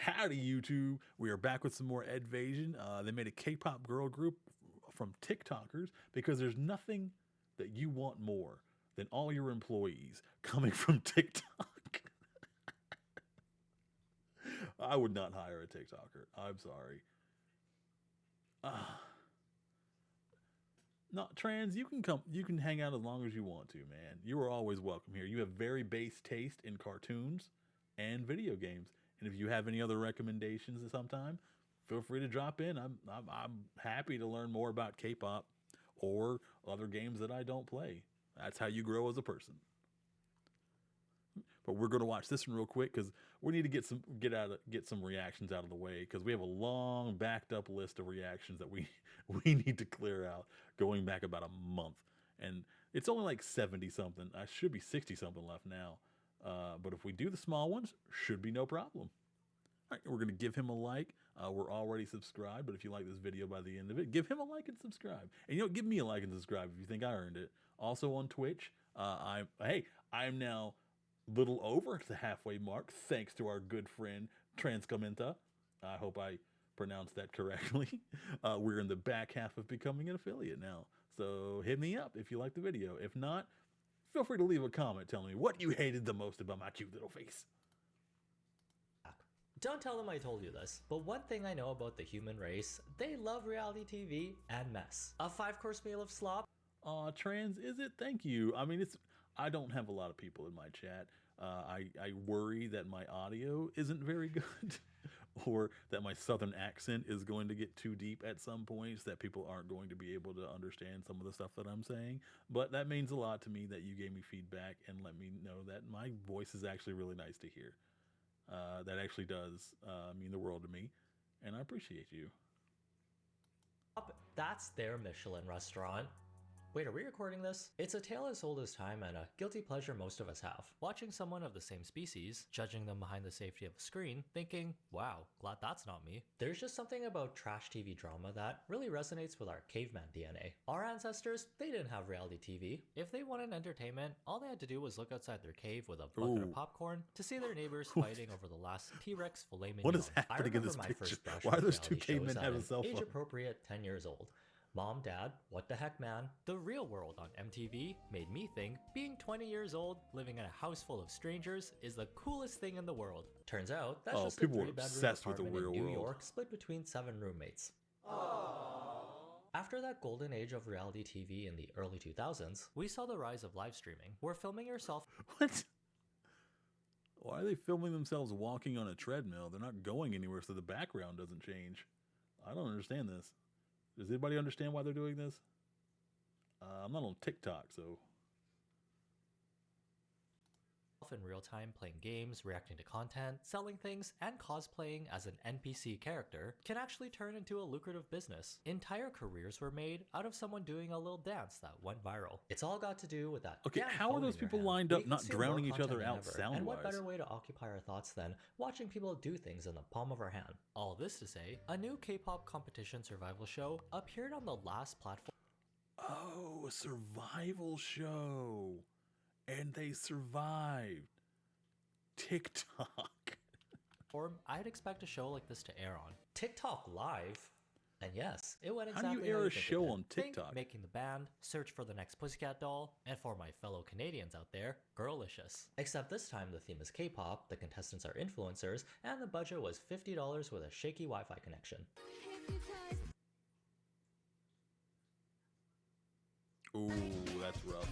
Howdy, YouTube. We are back with some more Edvasion. They made a K-pop girl group from TikTokers because there's nothing that you want more than all your employees coming from TikTok. I would not hire a TikToker. I'm sorry. Not trans, you can come, you can hang out as long as you want to, man. You are always welcome here. You have very base taste in cartoons and video games. And if you have any other recommendations at some time, feel free to drop in. I'm happy to learn more about K-pop or other games that I don't play. That's how you grow as a person. But we're going to watch this one real quick because we need to get some reactions out of the way because we have a long backed up list of reactions that we we need to clear out going back about a month, and it's only like 70 something. I should be 60 something left now, but if we do the small ones, should be no problem. All right, we're going to give him a like. We're already subscribed, but if you like this video by the end of it, give him a like and subscribe. And give me a like and subscribe if you think I earned it. Also on Twitch, I'm now little over the halfway mark, thanks to our good friend Transcomenta. I hope I pronounced that correctly. We're in the back half of becoming an affiliate now. So hit me up if you like the video. If not, feel free to leave a comment telling me what you hated the most about my cute little face. Don't tell them I told you this, but one thing I know about the human race, they love reality TV and mess. A 5-course meal of slop. Trans, is it? Thank you. I mean, I don't have a lot of people in my chat. I worry that my audio isn't very good or that my southern accent is going to get too deep at some points that people aren't going to be able to understand some of the stuff that I'm saying. But that means a lot to me that you gave me feedback and let me know that my voice is actually really nice to hear. That actually does mean the world to me, and I appreciate you. That's their Michelin restaurant. Wait, are we recording this? It's a tale as old as time and a guilty pleasure most of us have. Watching someone of the same species, judging them behind the safety of a screen, thinking, wow, glad that's not me. There's just something about trash TV drama that really resonates with our caveman DNA. Our ancestors, they didn't have reality TV. If they wanted entertainment, all they had to do was look outside their cave with a bucket of popcorn to see their neighbors fighting over the last T-Rex filet mignon. What is happening in this picture? Why are those two cavemen having cell phones? Age appropriate, 10 years old. Mom, Dad, what the heck, man? The Real World on MTV made me think being 20 years old, living in a house full of strangers, is the coolest thing in the world. Turns out, that's just a 3-bedroom apartment in New York split between 7 roommates. Aww. After that golden age of reality TV in the early 2000s, we saw the rise of live streaming, where filming yourself... What? Why are they filming themselves walking on a treadmill? They're not going anywhere, so the background doesn't change. I don't understand this. Does anybody understand why they're doing this? I'm not on TikTok, so... in real time playing games, reacting to content, selling things, and cosplaying as an NPC character can actually turn into a lucrative business. Entire careers were made out of someone doing a little dance that went viral. It's all got to do with that. Okay, how are those people lined up not drowning each other out sound-wise? And what better way to occupy our thoughts than watching people do things in the palm of our hand? All this to say, a new K-pop competition survival show appeared on the last platform. Oh, a survival show. And they survived. TikTok. I'd expect a show like this to air on TikTok Live. And yes, it went exactly how do you air a show on TikTok? Think Making the Band, Search for the Next Pussycat Doll, and for my fellow Canadians out there, Girlicious. Except this time the theme is K-pop, the contestants are influencers, and the budget was $50 with a shaky Wi-Fi connection. Ooh, that's rough.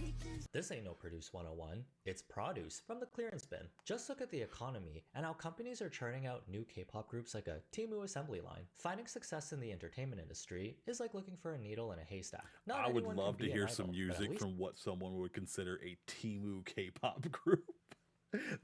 This ain't no Produce 101, it's produce from the clearance bin. Just look at the economy and how companies are churning out new K-pop groups like a Temu assembly line. Finding success in the entertainment industry is like looking for a needle in a haystack. I would love to hear some music from what someone would consider a Temu K-pop group.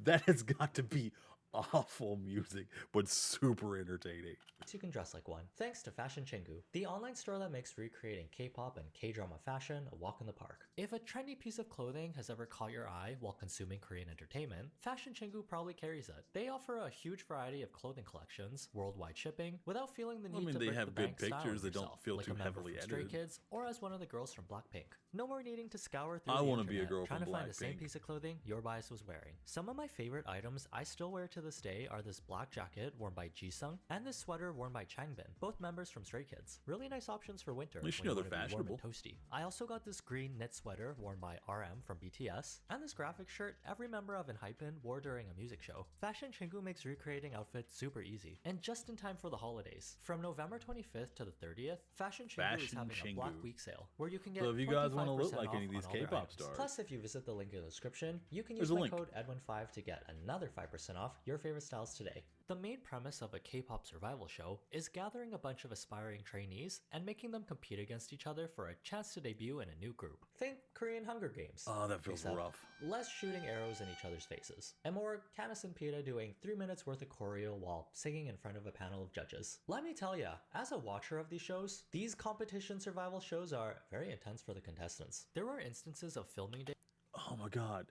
That has got to be awful music, but super entertaining. You can dress like one. Thanks to Fashion Chingu, the online store that makes recreating K-pop and K-drama fashion a walk in the park. If a trendy piece of clothing has ever caught your eye while consuming Korean entertainment, Fashion Chingu probably carries it. They offer a huge variety of clothing collections, worldwide shipping, without feeling the need to break the bank style pictures that don't feel like too heavily edited. Stray Kids, or as one of the girls from Blackpink. No more needing to scour through I the want to internet be a girl trying from to find the same Blackpink. piece of clothing your bias was wearing. Some of my favorite items I still wear to to this day are this black jacket worn by Jisung and this sweater worn by Changbin, both members from Stray Kids. Really nice options for winter. At least you when know wanna they're be warm and fashionable. toasty. I also got this green knit sweater worn by RM from BTS, and this graphic shirt every member of Enhypen wore during a music show. Fashion Chingu makes recreating outfits super easy, and just in time for the holidays. From November 25th to the 30th, Fashion Chingu is having a Black Week sale, where you can get So if you guys want to look 25% like off any of these on all their K-pop items. stars, Plus, if you visit the link in the description, you can There's use a my link. code EDWIN5 to get another 5% off your favorite styles today. The main premise of a K-pop survival show is gathering a bunch of aspiring trainees and making them compete against each other for a chance to debut in a new group. Think Korean Hunger Games. oh, that feels Except rough. less shooting arrows in each other's faces, and more Canis and Peta doing 3 minutes worth of choreo while singing in front of a panel of judges. Let me tell ya, as a watcher of these shows, these competition survival shows are very intense for the contestants. There were instances of filming days. Oh my god.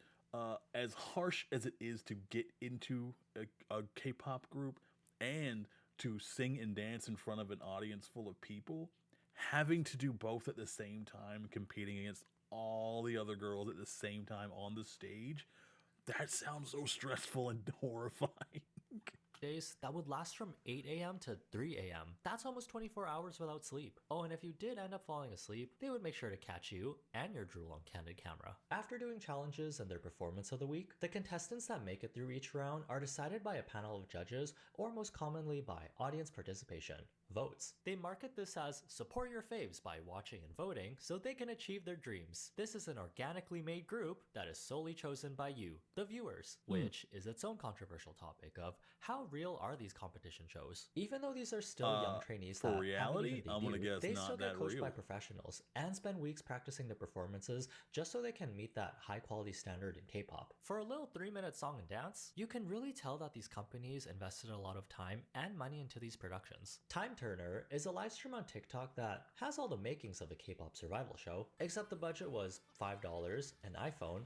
As harsh as it is to get into a K-pop group and to sing and dance in front of an audience full of people, having to do both at the same time, competing against all the other girls at the same time on the stage, that sounds so stressful and horrifying. Days that would last from 8 a.m. to 3 a.m. That's almost 24 hours without sleep. Oh, and if you did end up falling asleep, they would make sure to catch you and your drool on candid camera. After doing challenges and their performance of the week, the contestants that make it through each round are decided by a panel of judges, or most commonly by audience participation. Votes. They market this as support your faves by watching and voting so they can achieve their dreams. This is an organically made group that is solely chosen by you, the viewers, which is its own controversial topic of how real are these competition shows. Even though these are still young trainees for that reality, haven't even I'm gonna debuted, guess they not still get that coached by real. professionals and spend weeks practicing their performances just so they can meet that high quality standard in K-pop. For a little 3-minute song and dance, you can really tell that these companies invested a lot of time and money into these productions. Time Turner is a live stream on TikTok that has all the makings of a K-pop survival show, except the budget was $5, an iPhone,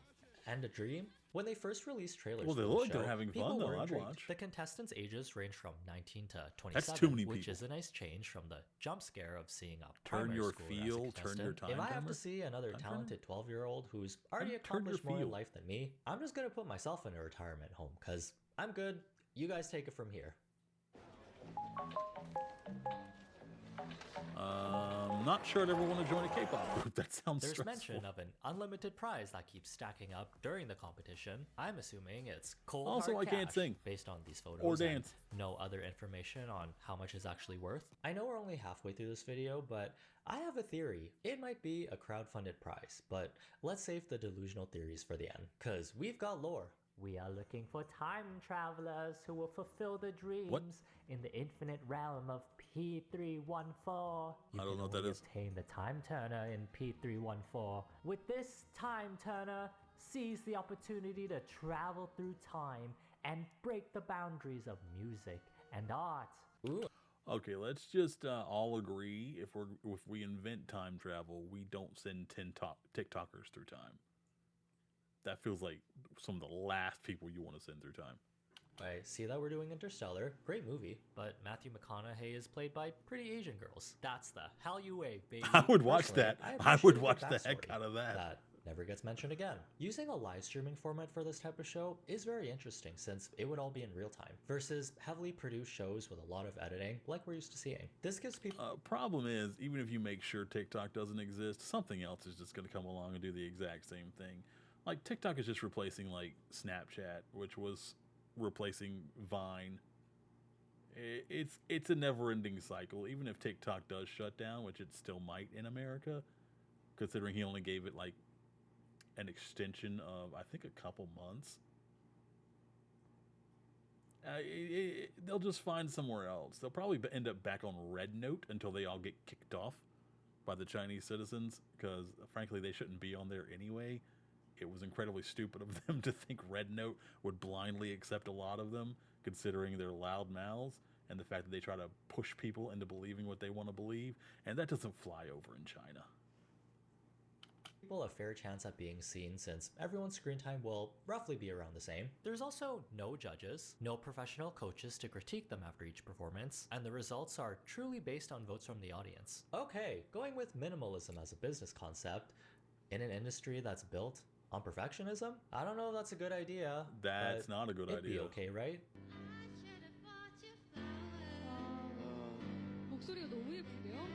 and a dream. When they first released trailers Well, they for look the like show, they're having people fun, though. were I'd intrigued. watch. The contestants' ages range from 19 to 27, That's too many which people. is a nice change from the jump scare of seeing a Turn primary your schooler as a feel, turn your contestant. time If I have timer? to see another Time talented 12-year-old who's already turn your accomplished more in feel. life than me, I'm just gonna put myself in a retirement home, cause I'm good. You guys take it from here. Not sure I'd ever want to join a K-pop group. That sounds There's stressful. mention of an unlimited prize that keeps stacking up during the competition. I'm assuming it's cold Also, hard I can't cash sing. based on these photos Or and dance. no other information on how much it's actually worth. I know we're only halfway through this video, but I have a theory. It might be a crowdfunded prize, but let's save the delusional theories for the end, cause we've got lore. We are looking for time travelers who will fulfill the dreams in the infinite realm of P314. You I don't know what can that only is. obtain the time turner in P314. With this time turner, seize the opportunity to travel through time and break the boundaries of music and art. Ooh. Okay, let's just all agree if we invent time travel, we don't send 10 TikTokers through time. That feels like some of the last people you want to send through time. I see that we're doing Interstellar. Great movie. But Matthew McConaughey is played by pretty Asian girls. That's the Hallyu baby. I would watch Personally, that. I appreciate would the watch the heck backstory out of that. That never gets mentioned again. Using a live streaming format for this type of show is very interesting since it would all be in real time versus heavily produced shows with a lot of editing like we're used to seeing. This gives people Problem is, even if you make sure TikTok doesn't exist, something else is just going to come along and do the exact same thing. Like, TikTok is just replacing, like, Snapchat, which was replacing Vine. It's a never-ending cycle. Even if TikTok does shut down, which it still might in America, considering he only gave it, like, an extension of, I think, a couple months. They'll just find somewhere else. They'll probably end up back on Red Note until they all get kicked off by the Chinese citizens, because, frankly, they shouldn't be on there anyway. It was incredibly stupid of them to think Red Note would blindly accept a lot of them, considering their loud mouths and the fact that they try to push people into believing what they want to believe, and that doesn't fly over in China. a fair chance at being seen since everyone's screen time will roughly be around the same. There's also no judges, no professional coaches to critique them after each performance, and the results are truly based on votes from the audience. Okay, going with minimalism as a business concept in an industry that's built on perfectionism? I don't know if that's a good idea. That's but not a good it'd idea. be okay, right? 목소리가 너무 예쁜데요?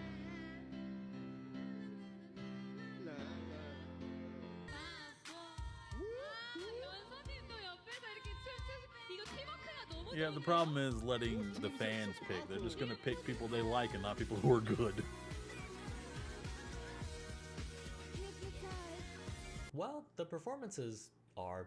연서님도 옆에서 이렇게 춤추시 이거 팀워크가 너무 Yeah, the problem is letting the fans pick. They're just gonna pick people they like and not people who are good. Well, the performances are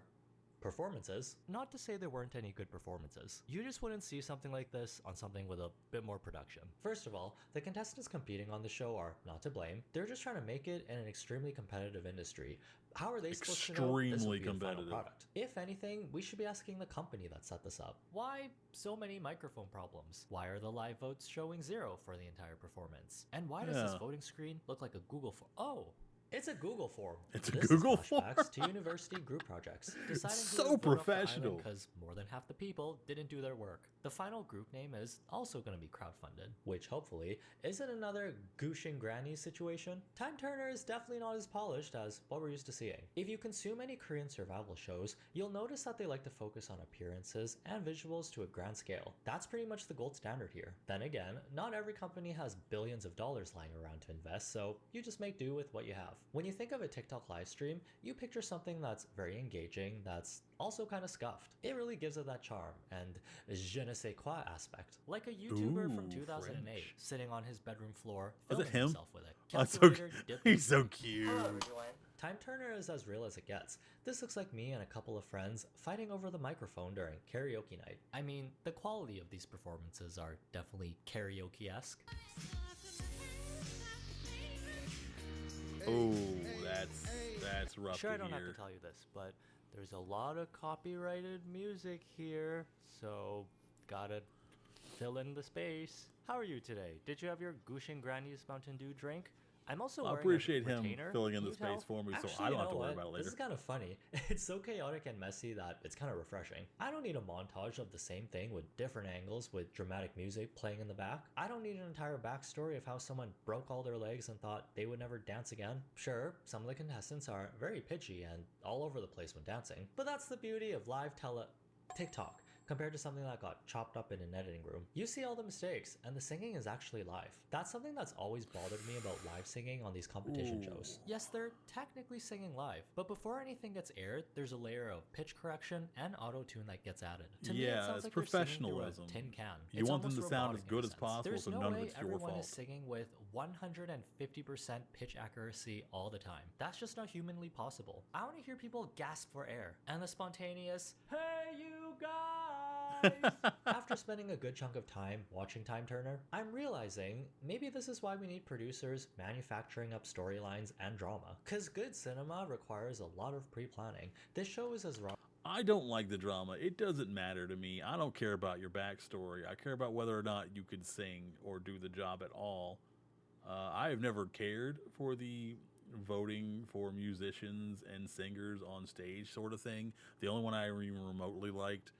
performances. Not to say there weren't any good performances. You just wouldn't see something like this on something with a bit more production. First of all, the contestants competing on the show are not to blame. They're just trying to make it in an extremely competitive industry. How are they supposed to know this will be the final product? If anything, we should be asking the company that set this up. Why so many microphone problems? Why are the live votes showing 0 for the entire performance? And why does this voting screen look like a Google form? Oh, it's a Google form. It's a Google form? To university group projects. Deciding So professional. Because more than half the people didn't do their work. The final group name is also going to be crowdfunded, which hopefully isn't another Goosh and Granny situation. Time Turner is definitely not as polished as what we're used to seeing. If you consume any Korean survival shows, you'll notice that they like to focus on appearances and visuals to a grand scale. That's pretty much the gold standard here. Then again, not every company has billions of dollars lying around to invest, so you just make do with what you have. When you think of a TikTok live stream, you picture something that's very engaging, that's also kind of scuffed. It really gives it that charm and je ne sais quoi aspect. Like a YouTuber from 2008 French. sitting on his bedroom floor, Is it filming him? himself with it. That's so Calculator dipped he's so cute. Hello, everyone. Time Turner is as real as it gets. This looks like me and a couple of friends fighting over the microphone during karaoke night. I mean, the quality of these performances are definitely karaoke-esque. Oh, that's rough Sure, I to don't have hear. to tell you this, but there's a lot of copyrighted music here, so gotta fill in the space. How are you today? Did you have your Goosh and Granny's Mountain Dew drink? I'm also I wearing appreciate a him retainer. filling in Can the you tell? space for me, so Actually, I you don't have to know worry what? about it later. This is kind of funny. It's so chaotic and messy that it's kind of refreshing. I don't need a montage of the same thing with different angles with dramatic music playing in the back. I don't need an entire backstory of how someone broke all their legs and thought they would never dance again. Sure, some of the contestants are very pitchy and all over the place when dancing, but that's the beauty of live TikTok. Compared to something that got chopped up in an editing room. You see all the mistakes, and the singing is actually live. That's something that's always bothered me about live singing on these competition shows. Yes, they're technically singing live, but before anything gets aired, there's a layer of pitch correction and auto-tune that gets added. To me, it Yeah, sounds it's like you're singing through professionalism. a tin can. You It's want them to almost sound robotic as in a good as sense. possible, There's so no none of way it's your everyone fault. is singing with 150% pitch accuracy all the time. That's just not humanly possible. I want to hear people gasp for air, and the spontaneous, "Hey you guys!" After spending a good chunk of time watching Time Turner, I'm realizing maybe this is why we need producers manufacturing up storylines and drama. Cause good cinema requires a lot of pre-planning. This show is as raw. I don't like the drama. It doesn't matter to me. I don't care about your backstory. I care about whether or not you could sing or do the job at all. I have never cared for the voting for musicians and singers on stage sort of thing. The only one I even remotely liked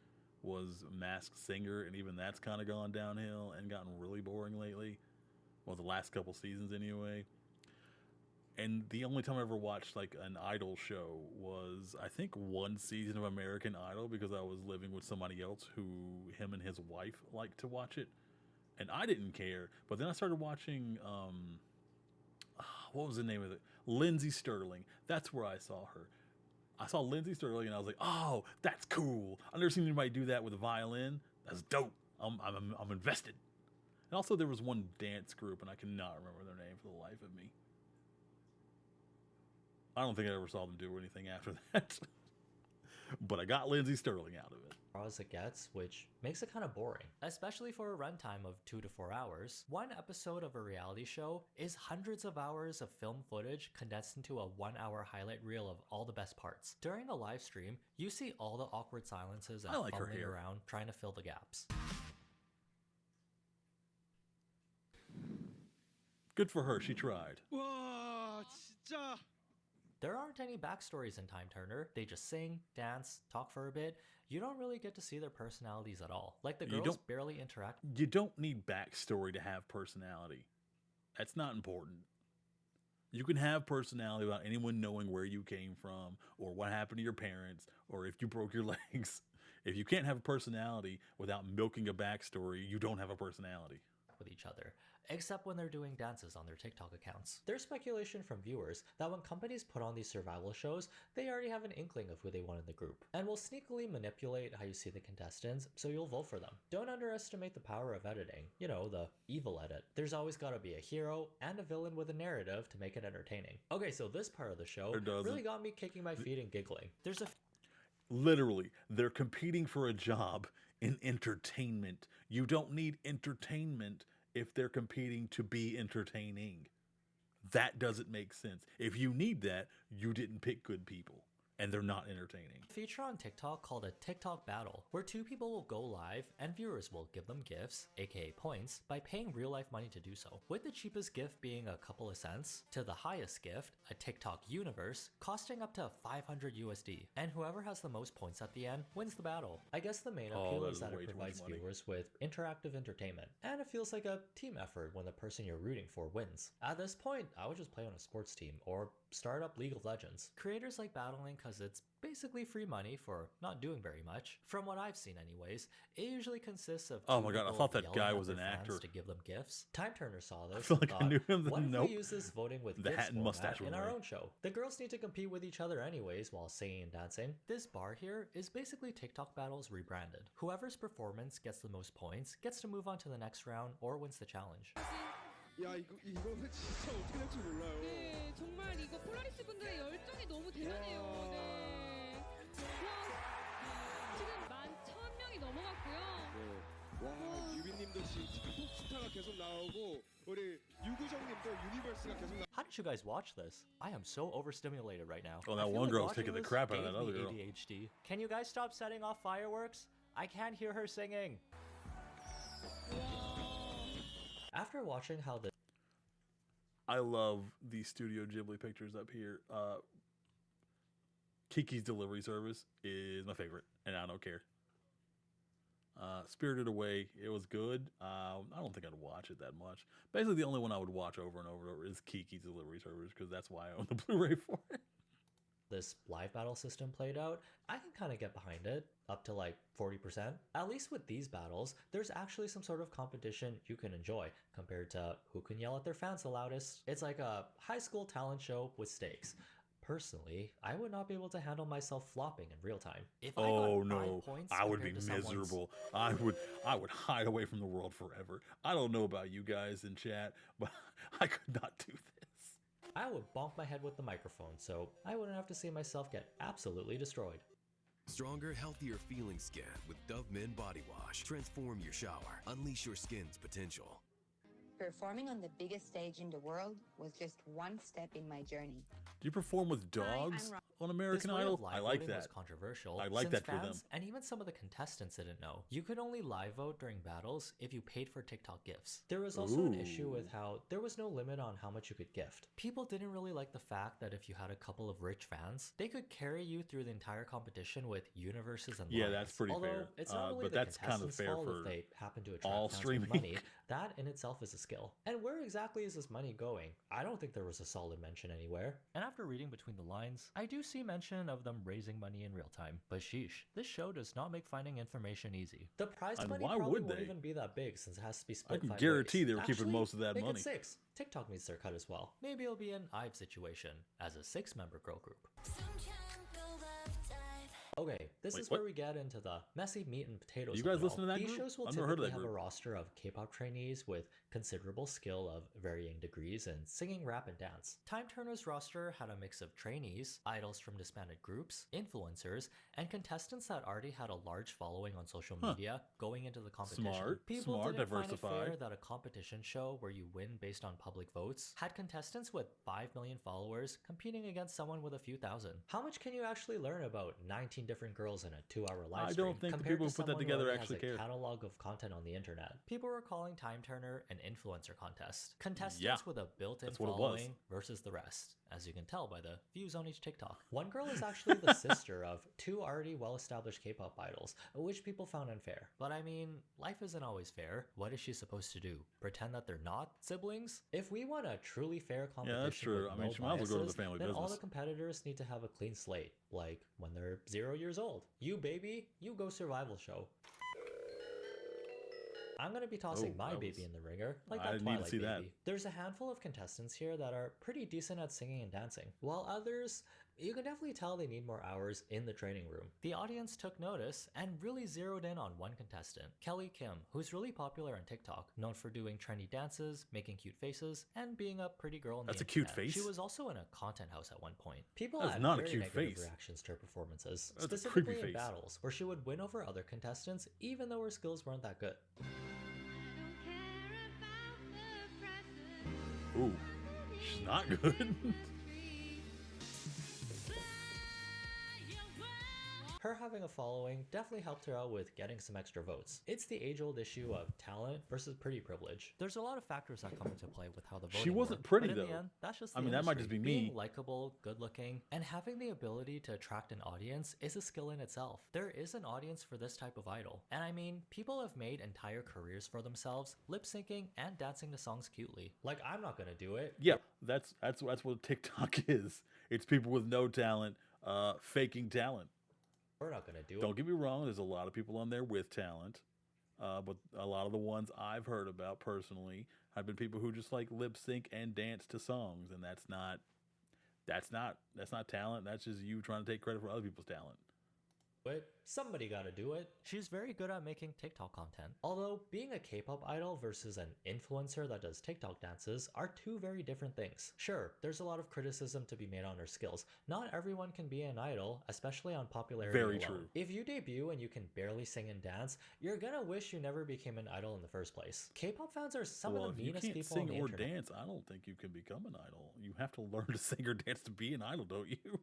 was Masked Singer, and even that's kind of gone downhill and gotten really boring lately. Well, the last couple seasons anyway. And the only time I ever watched like an idol show was I think one season of American Idol because I was living with somebody else who him and his wife liked to watch it, and I didn't care. But then I started watching what was the name of it? Lindsay Sterling. That's where I saw her. I saw Lindsay Sterling and I was like, oh, that's cool. I've never seen anybody do that with a violin. That's dope. I'm invested. And also there was one dance group and I cannot remember their name for the life of me. I don't think I ever saw them do anything after that. But I got Lindsay Sterling out of it. As it gets, which makes it kind of boring, especially for a runtime of 2 to 4 hours. One episode of a reality show is hundreds of hours of film footage condensed into a 1-hour highlight reel of all the best parts. During the live stream, you see all the awkward silences and I like her fumbling hair. around trying to fill the gaps. Good for her. She tried. 와 진짜 There aren't any backstories in Time Turner. They just sing, dance, talk for a bit. You don't really get to see their personalities at all. Like the You girls don't- barely interact. You don't need backstory to have personality. That's not important. You can have personality without anyone knowing where you came from or what happened to your parents or if you broke your legs. If you can't have a personality without milking a backstory, you don't have a personality. With with each other, except when they're doing dances on their TikTok accounts. There's speculation from viewers that when companies put on these survival shows, they already have an inkling of who they want in the group, and will sneakily manipulate how you see the contestants so you'll vote for them. Don't underestimate the power of editing. You know, the evil edit. There's always gotta be a hero and a villain with a narrative to make it entertaining. Okay, so this part of the show really got me kicking my feet and giggling. There's a Literally, they're competing for a job in entertainment. You don't need entertainment if they're competing to be entertaining. That doesn't make sense. If you need that, you didn't pick good people, and they're not entertaining. feature on TikTok called a TikTok battle, where two people will go live and viewers will give them gifts, aka points, by paying real life money to do so. With the cheapest gift being a couple of cents, to the highest gift, a TikTok universe, costing up to 500 USD. And whoever has the most points at the end wins the battle. I guess the main appeal that is is that way it too much provides money. viewers with interactive entertainment, and it feels like a team effort when the person you're rooting for wins. At this point, I would just play on a sports team or start up League of Legends. Creators like battling because it's basically free money for not doing very much. From what I've seen anyways, it usually consists of Oh two my God, I people thought that yelling guy at was their an fans actor. to give them gifts. Time Turner saw this feel and like I thought, knew him, what if nope. we use this voting with The gifts hat and format mustache in were our right. own show? The girls need to compete with each other anyways while singing and dancing. This bar here is basically TikTok battles rebranded. Whoever's performance gets the most points gets to move on to the next round or wins the challenge. 야 이거는 진짜 어떻게 될지 몰라요. 네, 정말 이거 폴라리스 분들의 열정이 너무 대단해요. 와. 네. 와, 지금 11,000명이 넘어갔고요. 네. 와 유빈님도 지금 틱톡 스타가 계속 나오고 우리 유구정님도 유니버스가 계속 나. How did you guys watch this? I am so overstimulated right now. Oh, I that feel one like girl's watching taking the this crap out of gave that other me girl. ADHD. Can you guys stop setting off fireworks? I can't hear her singing. After watching how the I love the Studio Ghibli pictures up here. Kiki's Delivery Service is my favorite, and I don't care. Spirited Away, it was good. I don't think I'd watch it that much. Basically, the only one I would watch over and over and over is Kiki's Delivery Service because that's why I own the Blu-ray for it. this live battle system played out, I can kind of get behind it, up to like 40%. At least with these battles, there's actually some sort of competition you can enjoy compared to who can yell at their fans the loudest. It's like a high school talent show with stakes. Personally, I would not be able to handle myself flopping in real time. If I Oh got 5 no, points I would be compared to someone's- miserable. I would hide away from the world forever. I don't know about you guys in chat, but I could not do this. I would bonk my head with the microphone, so I wouldn't have to see myself get absolutely destroyed. Stronger, healthier feeling skin with Dove Men Body Wash. Transform your shower. Unleash your skin's potential. Performing on the biggest stage in the world was just one step in my journey. Do you perform with dogs on American This way Idol? of live I like voting that. was controversial. I like since that for them. fans and even some of the contestants didn't know. You could only live vote during battles if you paid for TikTok gifts. There was also an issue with how there was no limit on how much you could gift. People didn't really like the fact that if you had a couple of rich fans, they could carry you through the entire competition with universes and Yeah, lines. that's pretty Although, fair. It's not only But the that's kind of contestants' fair fault for if they happen to attract all fans streaming. with money. That in itself is a skill. And where exactly is this money going? I don't think there was a solid mention anywhere. And after reading between the lines, I do see mention of them raising money in real time. But sheesh, this show does not make finding information easy. The prize And money why probably would won't they? even be that big since it has to be split I can 5 guarantee ways. they were keeping Actually, most of that make money. It 6. TikTok needs their cut as well. Maybe it'll be an IVE situation as a 6-member girl group. Okay, this Wait, is what? where we get into the messy meat and potatoes. You of guys it listen all. to that These group? shows will I've never heard of typically that have a group. roster of K-pop trainees with considerable skill of varying degrees in singing, rap, and dance. Time Turner's roster had a mix of trainees, idols from disbanded groups, influencers, and contestants that already had a large following on social media going into the competition. Smart, People smart, didn't find diversify. it fair that a competition show where you win based on public votes had contestants with 5 million followers competing against someone with a few thousand. How much can you actually learn about 19 different girls in a 2-hour live I stream don't think the compared people to who put that someone together already actually has a care. catalog of content on the internet? People were calling Time Turner an influencer contest. Contestants Yeah, with a built-in that's what it was. following versus the rest, as you can tell by the views on each TikTok. One girl is actually the sister of 2 already well-established K-pop idols, which people found unfair. But I mean, life isn't always fair. What is she supposed to do? Pretend that they're not siblings? If we want a truly fair competition, that's true. with I mean, no she might as well go to the biases, family then all the business. competitors need to have a clean slate, like when they're 0 years old. You baby, you go survival show. I'm gonna be tossing Oh, my that baby was- in the ringer, like I that didn't need to Twilight see baby. that. There's a handful of contestants here that are pretty decent at singing and dancing, while others, you can definitely tell they need more hours in the training room. The audience took notice and really zeroed in on one contestant, Kelly Kim, who's really popular on TikTok, known for doing trendy dances, making cute faces, and being a pretty girl on the That's a cute internet. face? She was also in a content house at one point. People That's had not a very cute negative face. reactions to her performances, That's a specifically creepy in face. battles, where she would win over other contestants even though her skills weren't that good. Ooh, she's not good. Her having a following definitely helped her out with getting some extra votes. It's the age-old issue of talent versus pretty privilege. There's a lot of factors that come into play with how the voting She wasn't work, pretty, but in though. the end, that's just I the mean, that might industry. just be me. Being likable, good-looking, and having the ability to attract an audience is a skill in itself. There is an audience for this type of idol. And I mean, people have made entire careers for themselves, lip-syncing and dancing to songs cutely. Like, I'm not gonna do it. Yeah, that's what TikTok is. It's people with no talent, faking talent. We're not gonna do it. Don't get me wrong. There's a lot of people on there with talent, but a lot of the ones I've heard about personally have been people who just like lip sync and dance to songs, and that's not talent. That's just you trying to take credit for other people's talent. It. Somebody gotta do it. She's very good at making TikTok content. Although, being a K-pop idol versus an influencer that does TikTok dances are two very different things. Sure, there's a lot of criticism to be made on her skills. Not everyone can be an idol, especially on popularity Very alone. true. If you debut and you can barely sing and dance, you're gonna wish you never became an idol in the first place. K-pop fans are some Well, of if the you meanest can't people on sing the or internet. dance, I don't think you can become an idol. You have to learn to sing or dance to be an idol, don't you?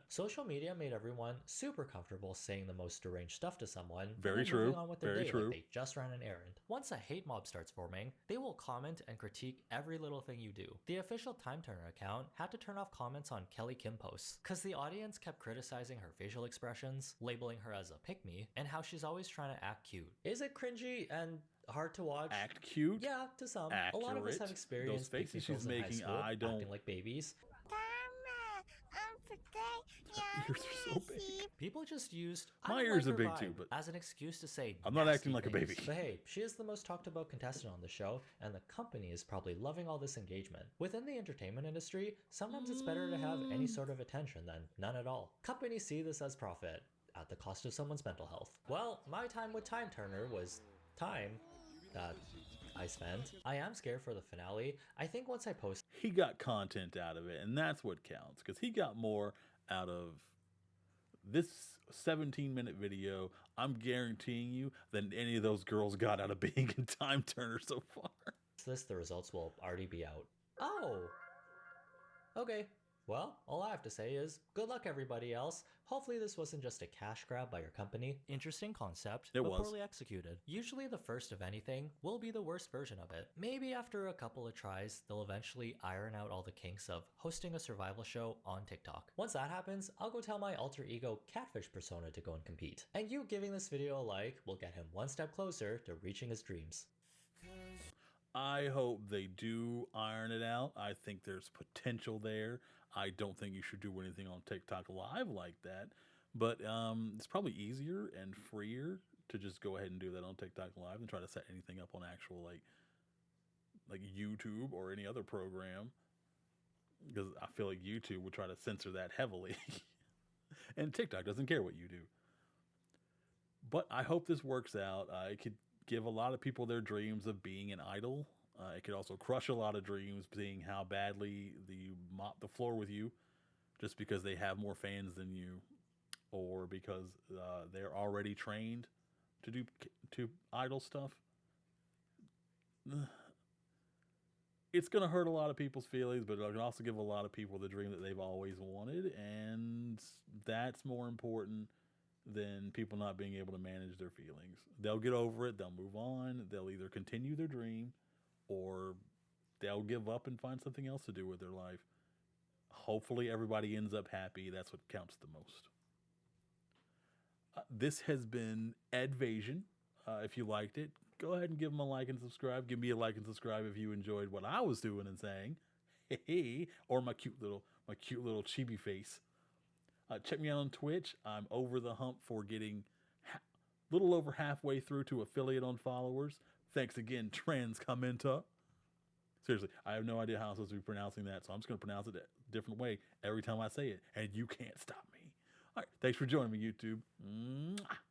Social media made everyone super comfortable saying the most deranged stuff to someone. and Very then true, moving on with their very day true. Like they just ran an errand. Once a hate mob starts forming, they will comment and critique every little thing you do. The official Time Turner account had to turn off comments on Kelly Kim posts because the audience kept criticizing her facial expressions, labeling her as a pick-me, and how she's always trying to act cute. Is it cringy and hard to watch? Act cute. Yeah, to some. A lot of us Accurate. have experienced Those faces pick-me she's girls in high making, school, I don't- acting like babies. Ears are so big. People just used My "I don't ears like are her big too, vibe" but as an excuse to say I'm not nasty acting like a things. baby. But hey, she is the most talked about contestant on the show, and the company is probably loving all this engagement. Within the entertainment industry, sometimes it's better to have any sort of attention than none at all. Companies see this as profit at the cost of someone's mental health. Well, my time with Time Turner was time that I spent. I am scared for the finale. I think once I post He got content out of it, and that's what counts, because he got more out of this 17-minute video, I'm guaranteeing you, than any of those girls got out of being in Time Turner so far. this, the results will already be out. Oh! Okay. Well, all I have to say is, good luck everybody else. Hopefully this wasn't just a cash grab by your company. Interesting concept, It but was. poorly executed. Usually the first of anything will be the worst version of it. Maybe after a couple of tries, they'll eventually iron out all the kinks of hosting a survival show on TikTok. Once that happens, I'll go tell my alter ego Catfish persona to go and compete. And you giving this video a like will get him one step closer to reaching his dreams. I hope they do iron it out. I think there's potential there. I don't think you should do anything on TikTok Live like that. But it's probably easier and freer to just go ahead and do that on TikTok Live than try to set anything up on actual like YouTube or any other program. Because I feel like YouTube would try to censor that heavily. And TikTok doesn't care what you do. But I hope this works out. It could give a lot of people their dreams of being an idol. It could also crush a lot of dreams, seeing how badly you mop the floor with you just because they have more fans than you, or because they're already trained to do idol stuff. It's going to hurt a lot of people's feelings, but it can also give a lot of people the dream that they've always wanted, and that's more important than people not being able to manage their feelings. They'll get over it, they'll move on, they'll either continue their dream, or they'll give up and find something else to do with their life. Hopefully everybody ends up happy. That's what counts the most. This has been Edvasion. If you liked it, go ahead and give them a like and subscribe. Give me a like and subscribe if you enjoyed what I was doing and saying. Hey, or my cute little chibi face. Check me out on Twitch. I'm over the hump for getting little over halfway through to affiliate on followers. Thanks again, Trans Commenta. Seriously, I have no idea how I'm supposed to be pronouncing that, so I'm just going to pronounce it a different way every time I say it, and you can't stop me. All right, thanks for joining me, YouTube. Mwah.